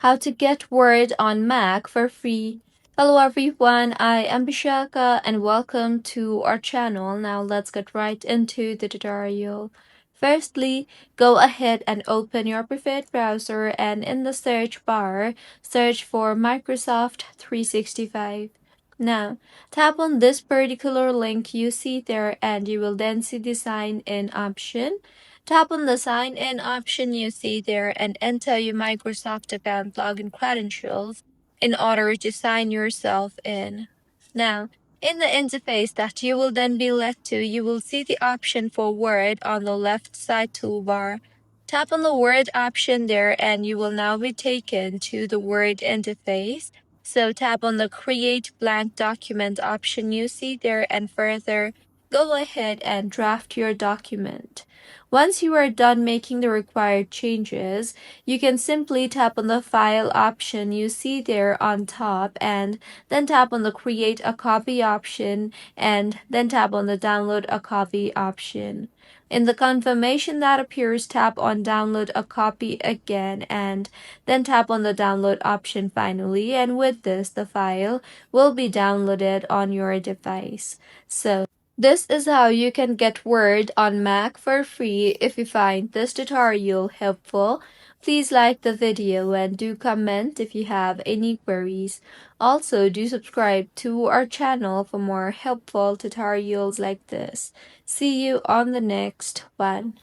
How to get Word on Mac for free. Hello everyone, I am Bishaka and welcome to our channel. Now let's get right into the tutorial. Firstly, go ahead and open your preferred browser and in the search bar, search for Microsoft 365. Now, tap on this particular link you see there and you will then see the sign in option. Tap on the sign in option you see there and enter your Microsoft account login credentials in order to sign yourself in. Now, in the interface that you will then be led to, you will see the option for Word on the left side toolbar. Tap on the Word option there and you will now be taken to the Word interface. So tap on the Create Blank Document option you see there and further, go ahead and draft your document. Once you are done making the required changes, you can simply tap on the File option you see there on top and then tap on the Create a Copy option and then tap on the Download a Copy option. In the confirmation that appears, tap on Download a Copy again and then tap on the Download option finally, and with this, the file will be downloaded on your device. So, this is how you can get Word on Mac for free. If you find this tutorial helpful, please like the video and do comment if you have any queries. Also, do subscribe to our channel for more helpful tutorials like this. See you on the next one.